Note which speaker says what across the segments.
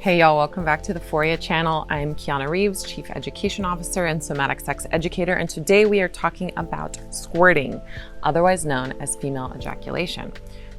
Speaker 1: Hey y'all, welcome back to the Foria channel. I'm Kiana Reeves, Chief Education Officer and Somatic Sex Educator, and today we are talking about squirting, otherwise known as female ejaculation,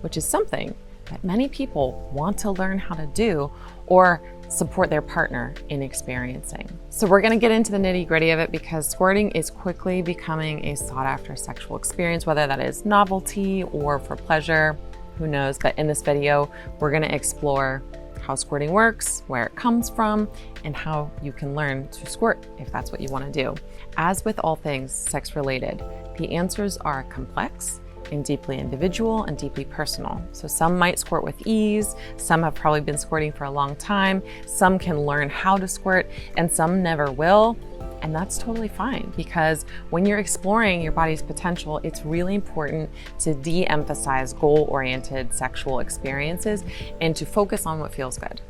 Speaker 1: which is something that many people want to learn how to do or support their partner in experiencing. So we're gonna get into the nitty-gritty of it because squirting is quickly becoming a sought-after sexual experience, whether that is novelty or for pleasure, who knows. But in this video, we're gonna explore how squirting works, where it comes from, and how you can learn to squirt if that's what you want to do. As with all things sex related, the answers are complex and deeply individual and deeply personal. So some might squirt with ease, some have probably been squirting for a long time, some can learn how to squirt, and some never will. And that's totally fine, because when you're exploring your body's potential, it's really important to de-emphasize goal-oriented sexual experiences and to focus on what feels good.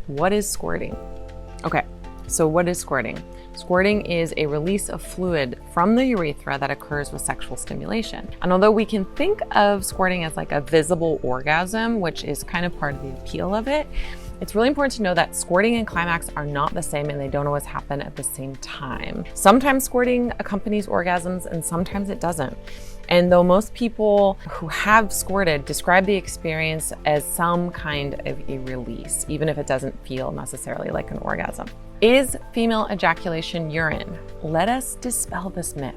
Speaker 1: What is squirting? Okay, so what is squirting? Squirting is a release of fluid from the urethra that occurs with sexual stimulation. And although we can think of squirting as like a visible orgasm, which is kind of part of the appeal of it, it's really important to know that squirting and climax are not the same and they don't always happen at the same time. Sometimes squirting accompanies orgasms and sometimes it doesn't. And though most people who have squirted describe the experience as some kind of a release, even if it doesn't feel necessarily like an orgasm. Is female ejaculation urine? Let us dispel this myth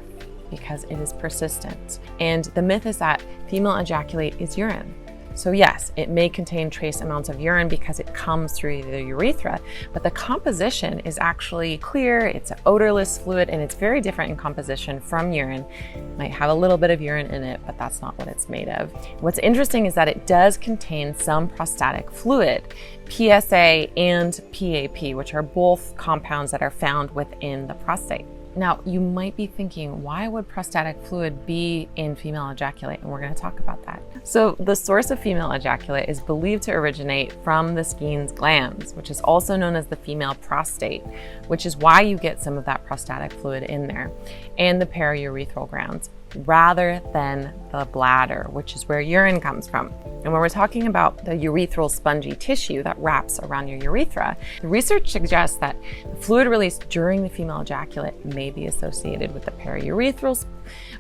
Speaker 1: because it is persistent. And the myth is that female ejaculate is urine. So yes, it may contain trace amounts of urine because it comes through the urethra, but the composition is actually clear, it's an odorless fluid, and it's very different in composition from urine. It might have a little bit of urine in it, but that's not what it's made of. What's interesting is that it does contain some prostatic fluid, PSA and PAP, which are both compounds that are found within the prostate. Now, you might be thinking, why would prostatic fluid be in female ejaculate? And we're going to talk about that. So the source of female ejaculate is believed to originate from the Skene's glands, which is also known as the female prostate, which is why you get some of that prostatic fluid in there, and the periurethral glands, rather than the bladder, which is where urine comes from. And when we're talking about the urethral spongy tissue that wraps around your urethra, the research suggests that the fluid released during the female ejaculate may be associated with the periurethral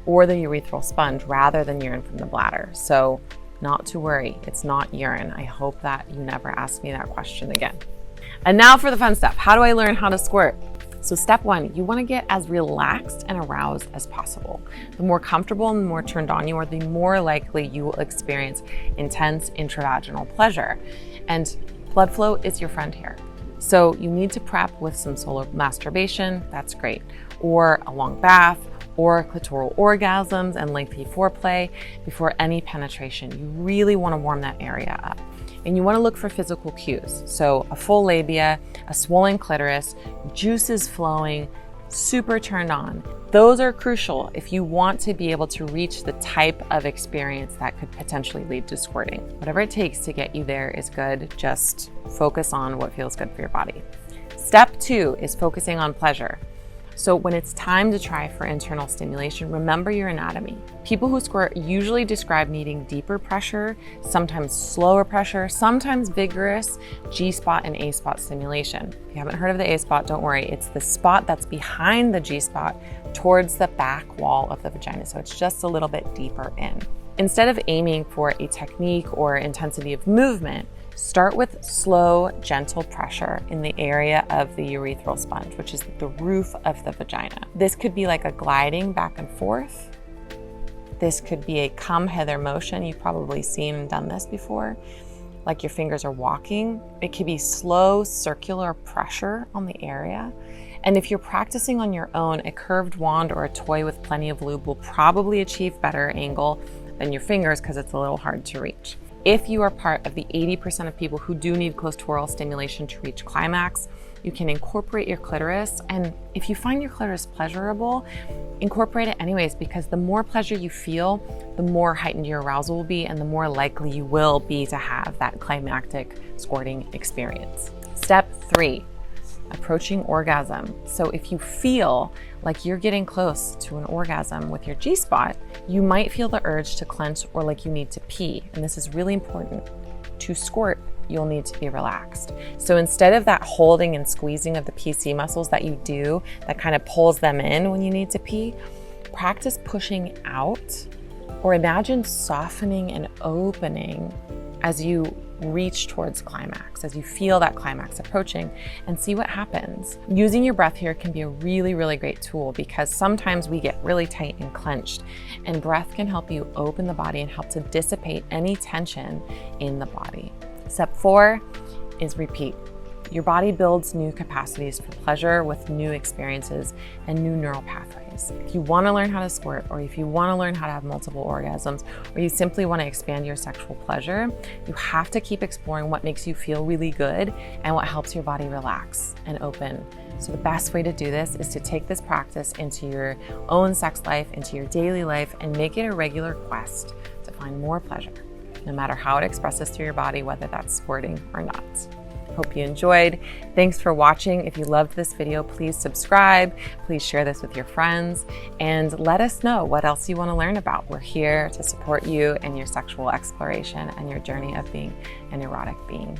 Speaker 1: or the urethral sponge rather than urine from the bladder. So not to worry, it's not urine. I hope that you never ask me that question again. And now for the fun stuff. How do I learn how to squirt? So step one, you want to get as relaxed and aroused as possible. The more comfortable and the more turned on you are, the more likely you will experience intense intravaginal pleasure. And blood flow is your friend here. So you need to prep with some solo masturbation, that's great, or a long bath, or clitoral orgasms and lengthy foreplay before any penetration. You really want to warm that area up. And you want to look for physical cues. So a full labia, a swollen clitoris, juices flowing, super turned on. Those are crucial if you want to be able to reach the type of experience that could potentially lead to squirting. Whatever it takes to get you there is good. Just focus on what feels good for your body. Step two is focusing on pleasure. So when it's time to try for internal stimulation, remember your anatomy. People who squirt usually describe needing deeper pressure, sometimes slower pressure, sometimes vigorous G-spot and A-spot stimulation. If you haven't heard of the A-spot, don't worry. It's the spot that's behind the G-spot towards the back wall of the vagina. So it's just a little bit deeper in. Instead of aiming for a technique or intensity of movement, start with slow, gentle pressure in the area of the urethral sponge, which is the roof of the vagina. This could be like a gliding back and forth. This could be a come hither motion. You've probably seen and done this before, like your fingers are walking. It could be slow, circular pressure on the area. And if you're practicing on your own, a curved wand or a toy with plenty of lube will probably achieve better angle than your fingers because it's a little hard to reach. If you are part of the 80% of people who do need clitoral stimulation to reach climax, you can incorporate your clitoris. And if you find your clitoris pleasurable, incorporate it anyways, because the more pleasure you feel, the more heightened your arousal will be and the more likely you will be to have that climactic squirting experience. Step three, approaching orgasm. So if you feel like you're getting close to an orgasm with your G-spot, you might feel the urge to clench or like you need to pee. And this is really important. To squirt, you'll need to be relaxed. So instead of that holding and squeezing of the PC muscles that you do, that kind of pulls them in when you need to pee, practice pushing out, or imagine softening and opening as you reach towards climax, as you feel that climax approaching, and see what happens. Using your breath here can be a really, really great tool because sometimes we get really tight and clenched, and breath can help you open the body and help to dissipate any tension in the body. Step 4 is repeat. Your body builds new capacities for pleasure with new experiences and new neural pathways. If you want to learn how to squirt, or if you want to learn how to have multiple orgasms, or you simply want to expand your sexual pleasure, you have to keep exploring what makes you feel really good and what helps your body relax and open. So the best way to do this is to take this practice into your own sex life, into your daily life, and make it a regular quest to find more pleasure, no matter how it expresses through your body, whether that's squirting or not. Hope you enjoyed. Thanks for watching. If you loved this video, please subscribe. Please share this with your friends and let us know what else you want to learn about. We're here to support you in your sexual exploration and your journey of being an erotic being.